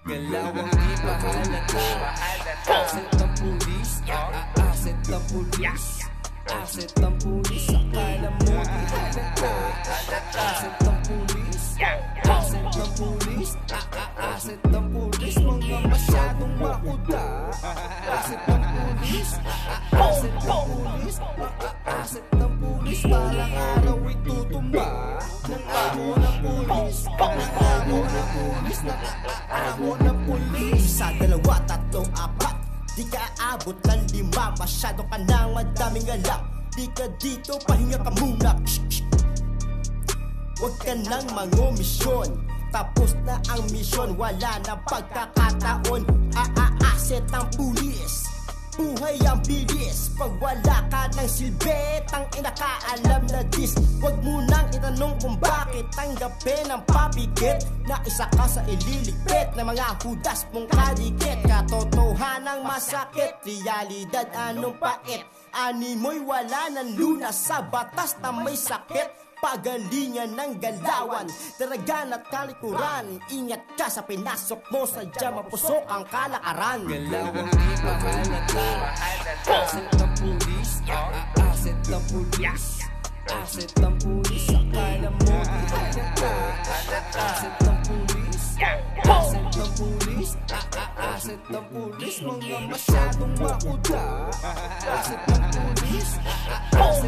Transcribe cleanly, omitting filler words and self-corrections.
Galawang di pahalata. Asset ng pulis, asset ng pulis, asset ng pulis. Akala mo di halata. Asset ng pulis, asset ng pulis, asset ng pulis. Mga masyadong makuda. Asset ng pulis, asset ng pulis, asset ng pulis. Parang araw itutumba ng amo ng pulis, ng amo ng pulis, ng amo ng pulis. Sa dalawa, tatlong, apat, di ka aabot ng 5. Masyado ka nang madaming alam. Di ka dito, pahinga ka muna. Huwag ka nang mangomisyon. Tapos na ang misyon, wala na pagkakataon. Aaset ang pulis, buhay ang bilis. Pag wala ka ng silbi, tang inakaalam na dis. Huwag mo nang itanong kung bakit tanggapin ang papikit na isa ka sa ililigpit ng mga hudas mong kadikit. Katotohanang masakit, realidad anong pait. Animoy wala ng lunas sa batas na may sakit. Pagalingan ng galawan, daragan at kalikuran. Ingat ka sa pinasok mo, sadya mapusok ang kalakaran. Galawang di pahalata. Asset ng pulis, asset ng pulis, asset ng pulis. Akala mo di halata. Asset ng pulis, asset ng pulis, asset ng pulis. Mga masyadong makuda. Asset ng pulis, asset